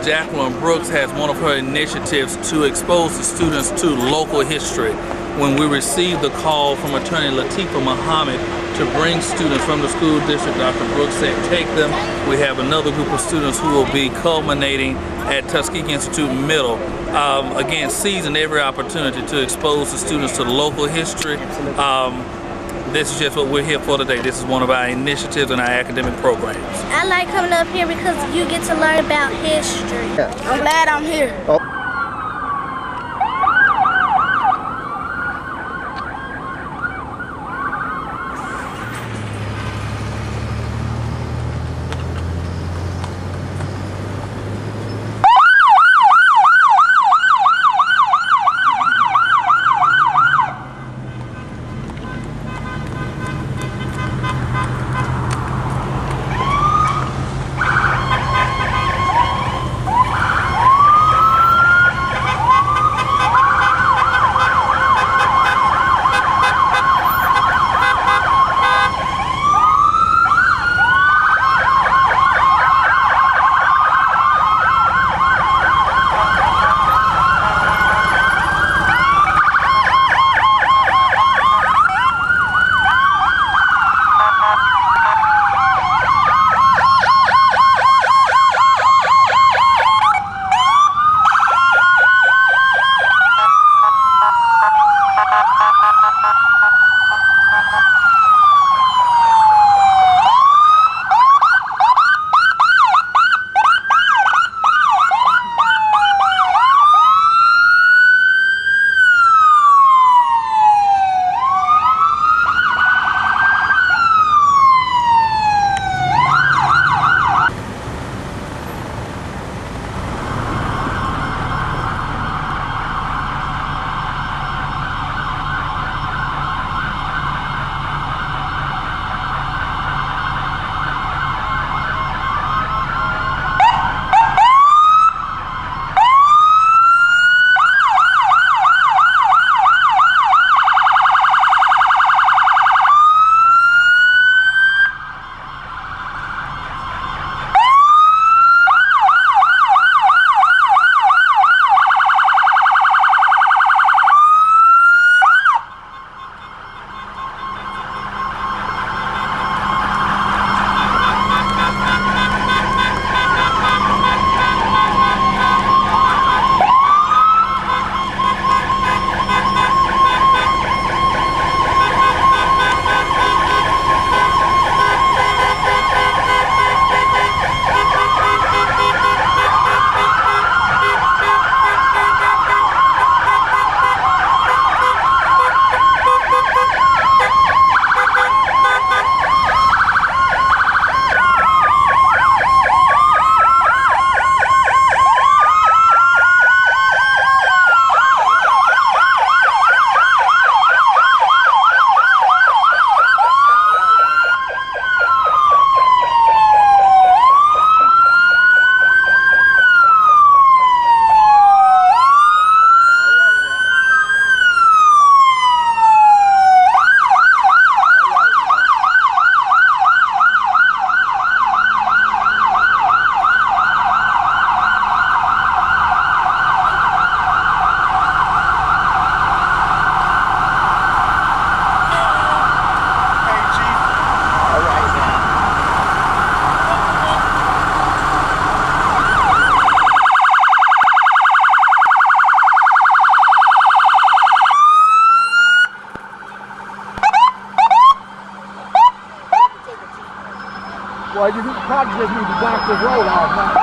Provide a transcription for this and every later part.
Jacqueline Brooks has one of her initiatives to expose the students to local history. When we received the call from Attorney Latifah Muhammad to bring students from the school district, Dr. Brooks said take them. We have another group of students who will be culminating at Tuskegee Institute Middle. Again, seizing every opportunity to expose the students to local history. This is just what we're here for today. This is one of our initiatives in our academic programs. I like coming up here because you get to learn about history. I'm glad I'm here. Oh. Well, you probably just need to block this road off, huh?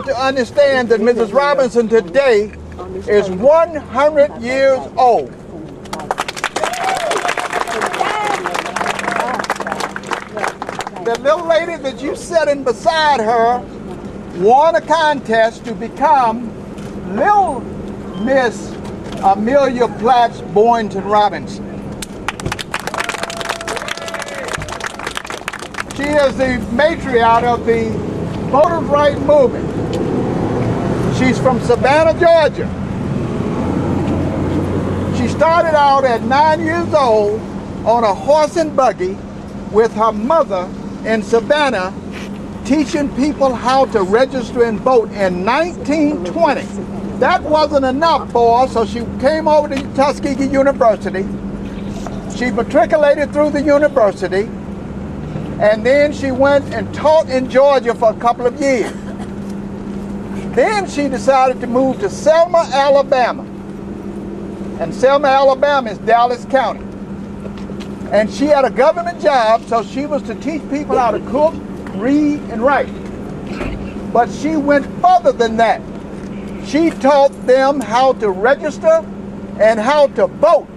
To understand that Mrs. Robinson today is 100 years old. The little lady that you sitting beside her won a contest to become Little Miss Amelia Platts Boynton Robinson. She is the matriarch of the Voters' Rights Movement. She's from Savannah, Georgia. She started out at 9 years old on a horse and buggy with her mother in Savannah, teaching people how to register and vote in 1920. That wasn't enough for her, so she came over to Tuskegee University. She matriculated through the university, and then she went and taught in Georgia for a couple of years. Then she decided to move to Selma, Alabama. And Selma, Alabama is Dallas County. And she had a government job, so she was to teach people how to cook, read, and write. But she went further than that. She taught them how to register and how to vote.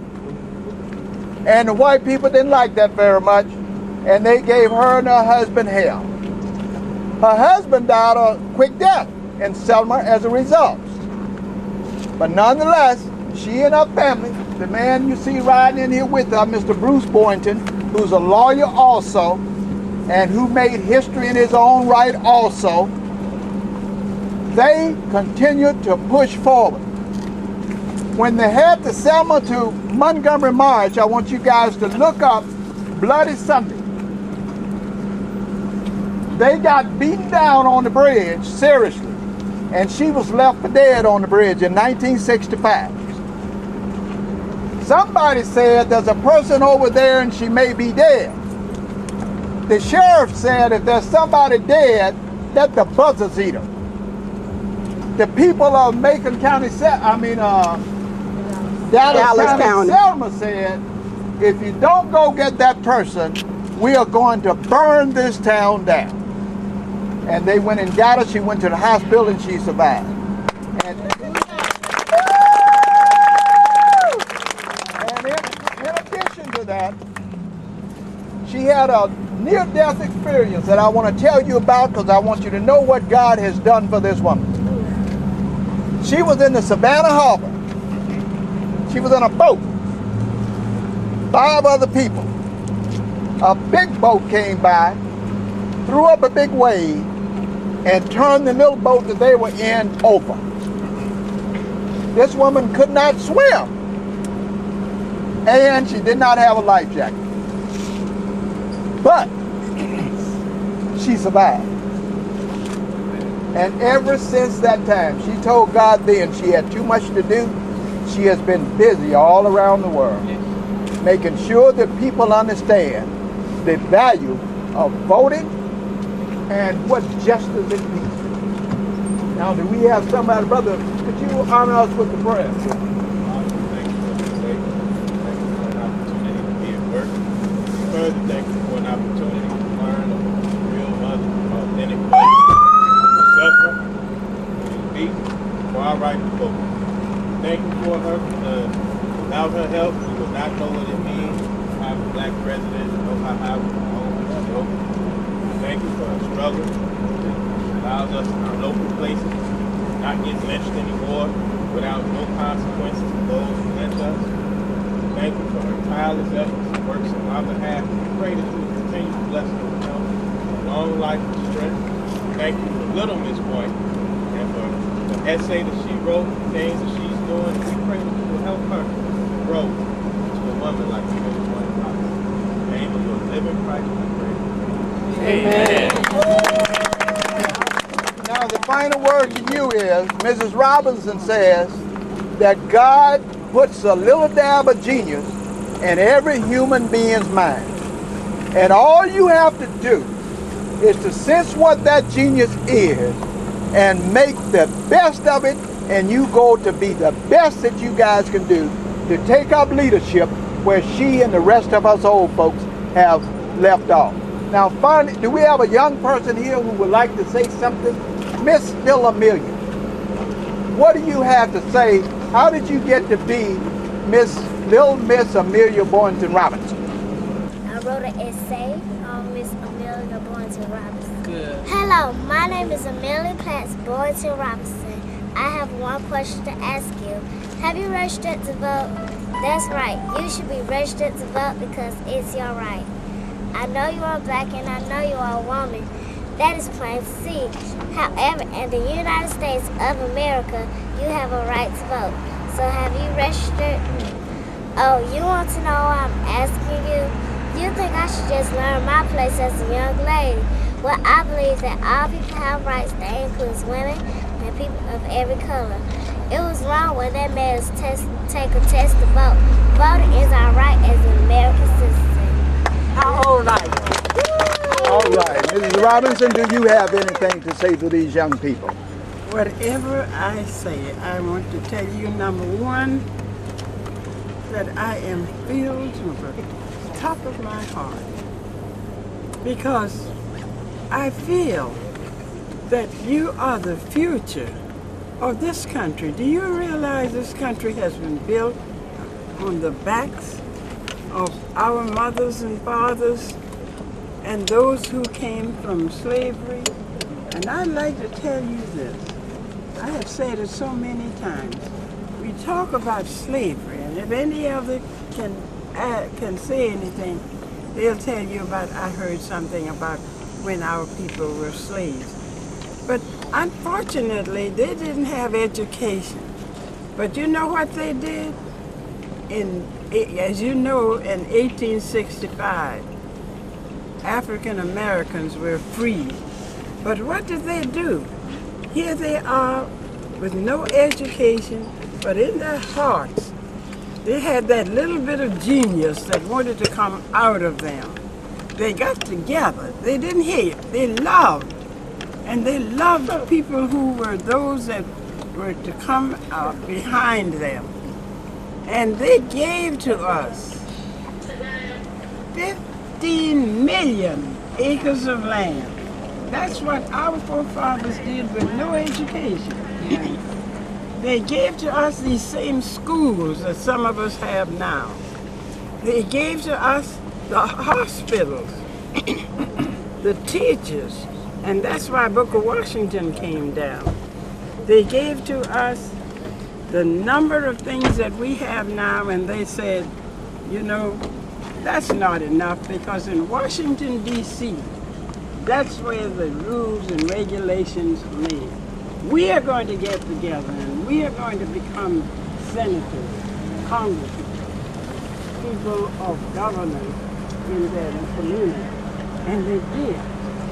And the white people didn't like that very much, and they gave her and her husband hell. Her husband died a quick death in Selma as a result. But nonetheless, she and her family, the man you see riding in here with her, Mr. Bruce Boynton, who's a lawyer also, and who made history in his own right also, they continued to push forward. When they had the Selma to Montgomery March, I want you guys to look up Bloody Sunday. They got beaten down on the bridge, seriously, and she was left for dead on the bridge in 1965. Somebody said there's a person over there and she may be dead. The sheriff said if there's somebody dead, let the buzzards eat her. The people of Macon County, Dallas County, Selma said, if you don't go get that person, we are going to burn this town down. And they went and got her. She went to the hospital and she survived. And in addition to that, she had a near-death experience that I want to tell you about because I want you to know what God has done for this woman. She was in the Savannah Harbor. She was in a boat. 5 other people. A big boat came by, threw up a big wave, and turned the little boat that they were in over. This woman could not swim, and she did not have a life jacket. But she survived. And ever since that time, she told God then she had too much to do. She has been busy all around the world, making sure that people understand the value of voting and what justice it means. Now, do we have somebody, brother, could you honor us with the prayer? Thank you for the day. Thank you for an opportunity to be at work. Further, thank you for an opportunity to learn of real authentic ways to suffer and speak for our right to vote. Thank you for her. Without her help, we would not know what it means to have a black president, know how we vote. Thank you for her struggle. It allows us in our local places not get lynched anymore without no consequences to those who lynch us. Thank you for her tireless efforts and works on our behalf. We pray that you will continue to bless her with health, long life, and strength. Thank you for little Miss Boynton and for the essay that she wrote, the things that she's doing. We pray that you will help her grow to a woman like you really want to be. In the name of your living Christ, we pray. Amen. Now, the final word to you is, Mrs. Robinson says that God puts a little dab of genius in every human being's mind. And all you have to do is to sense what that genius is and make the best of it, and you go to be the best that you guys can do to take up leadership where she and the rest of us old folks have left off. Now, finally, do we have a young person here who would like to say something? Miss Still Amelia, what do you have to say? How did you get to be Little Miss Amelia Boynton Robinson? wrote an essay on Miss Amelia Boynton Robinson. Good. Hello, my name is Amelia Platts Boynton Robinson. I have one question to ask you. Have you registered to vote? That's right. You should be registered to vote because it's your right. I know you are black and I know you are a woman. That is plain to see. However, in the United States of America, you have a right to vote. So have you registered? Oh, you want to know why I'm asking you? You think I should just learn my place as a young lady? Well, I believe that all people have rights that includes women and people of every color. It was wrong when they made us take a test to vote. Voting is our right as an American citizen. How old are you? All right, Mrs. Robinson, do you have anything to say to these young people? Whatever I say, I want to tell you, number one, that I am filled to the top of my heart because I feel that you are the future of this country. Do you realize this country has been built on the backs of our mothers and fathers and those who came from slavery? And I'd like to tell you this. I have said it so many times. We talk about slavery, and if any of it can say anything, they'll tell you about, I heard something about when our people were slaves. But unfortunately, they didn't have education. But you know what they did? As you know, in 1865, African Americans were freed. But what did they do? Here they are with no education, but in their hearts, they had that little bit of genius that wanted to come out of them. They got together. They didn't hate. They loved. And they loved the people who were those that were to come out behind them. And they gave to us 15 million acres of land. That's what our forefathers did with no education. They gave to us these same schools that some of us have now. They gave to us the hospitals, the teachers, and that's why Booker Washington came down. They gave to us the number of things that we have now, and they said, you know, that's not enough, because in Washington, D.C., that's where the rules and regulations are made. We are going to get together and we are going to become senators, congressmen, people of governance in their community. And they did.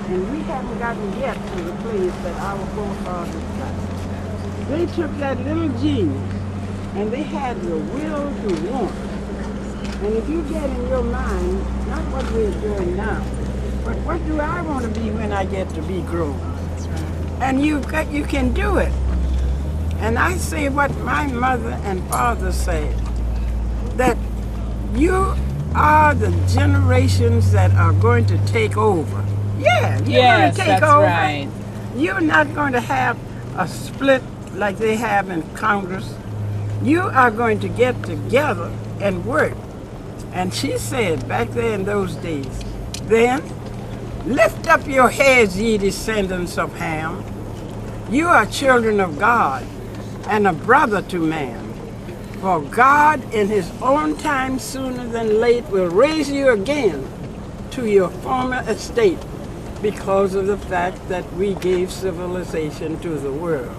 And we haven't gotten yet to the place that our forefathers got. They took that little genius and they had the will to want. And if you get in your mind, not what we're doing now, but what do I want to be when I get to be grown? And you can do it. And I say what my mother and father say, that you are the generations that are going to take over. Yeah, you're going to take over. Right. You're not going to have a split like they have in Congress. You are going to get together and work. And she said back there in those days, then, lift up your heads, ye descendants of Ham. You are children of God and a brother to man. For God in his own time sooner than late will raise you again to your former estate because of the fact that we gave civilization to the world.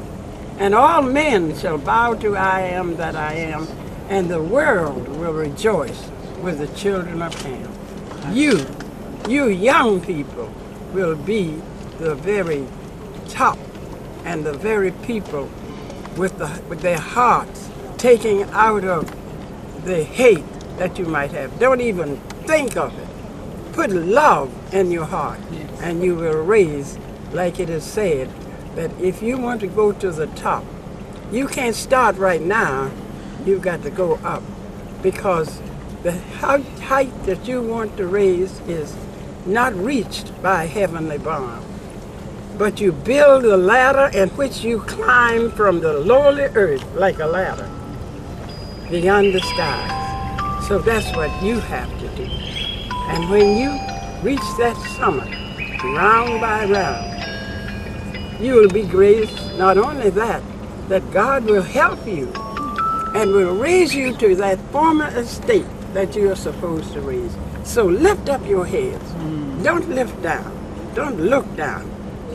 And all men shall bow to I am that I am, and the world will rejoice with the children of Ham. You young people will be the very top and the very people with their hearts taking out of the hate that you might have. Don't even think of it. Put love in your heart, and you will raise, like it is said, that if you want to go to the top, you can't start right now. You've got to go up, because the height that you want to raise is not reached by a heavenly bomb, but you build a ladder in which you climb from the lowly earth like a ladder beyond the skies. So that's what you have to do. And when you reach that summit, round by round, you will be graced. Not only that, that God will help you and will raise you to that former estate that you are supposed to raise. So lift up your heads. Don't lift down. Don't look down.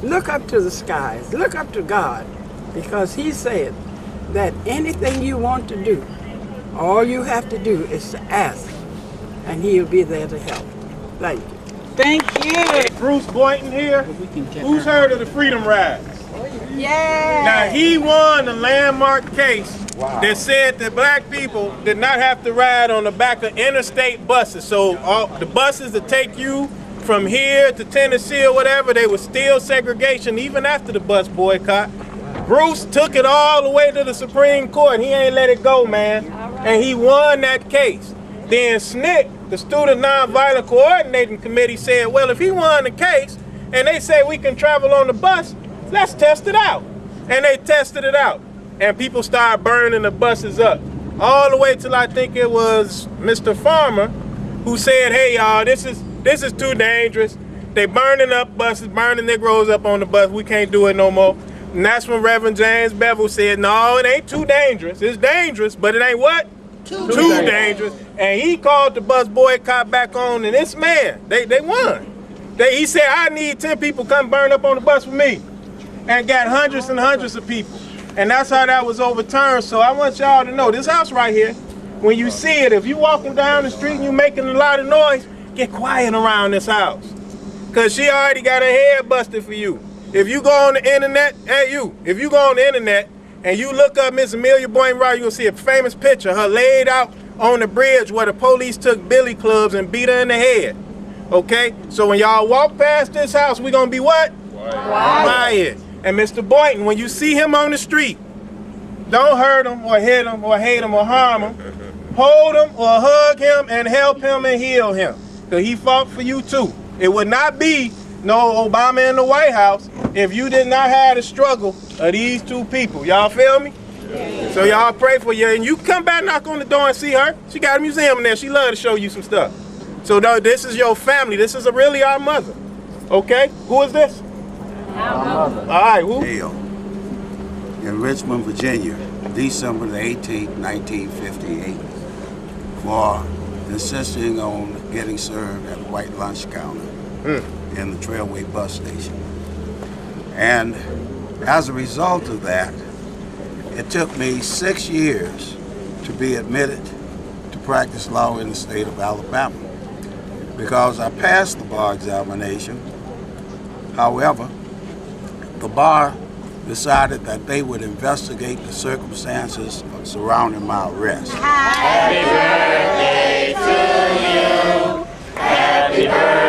Look up to the skies. Look up to God, because He said that anything you want to do, all you have to do is to ask, and He'll be there to help. Thank you. Thank you. Bruce Boynton here. Who's heard of the Freedom Rides? Yeah. Now, he won the landmark case that said that black people did not have to ride on the back of interstate buses. So all the buses that take you from here to Tennessee or whatever, they were still segregation even after the bus boycott. Bruce took it all the way to the Supreme Court. He ain't let it go, man. And he won that case. Then SNCC, the Student Nonviolent Coordinating Committee, said, well, if he won the case and they say we can travel on the bus, let's test it out. And they tested it out. And people started burning the buses up. All the way till I think it was Mr. Farmer who said, hey, y'all, this is too dangerous. They burning up buses, burning Negroes up on the bus. We can't do it no more. And that's when Reverend James Bevel said, no, it ain't too dangerous. It's dangerous, but it ain't what? Too dangerous. And he called the bus boycott back on, and this man, they won. He said, I need 10 people come burn up on the bus with me. And got hundreds and hundreds of people. And that's how that was overturned. So I want y'all to know, this house right here, when you see it, if you walking down the street and you making a lot of noise, get quiet around this house. Because she already got her head busted for you. If you go on the internet, if you go on the internet and you look up Miss Amelia Boynton Roberts, you'll see a famous picture, her laid out on the bridge where the police took billy clubs and beat her in the head. Okay? So when y'all walk past this house, we're going to be what? Quiet. And Mr. Boynton, when you see him on the street, don't hurt him or hit him or hate him or harm him. Hold him or hug him and help him and heal him. Because he fought for you too. It would not be no Obama in the White House if you did not have the struggle of these two people. Y'all feel me? Yeah. So y'all pray for you. And you come back, knock on the door and see her. She got a museum in there. She love to show you some stuff. So this is your family. This is really our mother. Okay? Who is this? Our mother. All right, who? Dale, in Richmond, Virginia, December the 18th, 1958, for insisting on getting served at the white lunch counter in the Trailway bus station. And as a result of that, it took me 6 years to be admitted to practice law in the state of Alabama because I passed the bar examination. However, the bar decided that they would investigate the circumstances surrounding my arrest. Happy birthday to you. Happy birthday.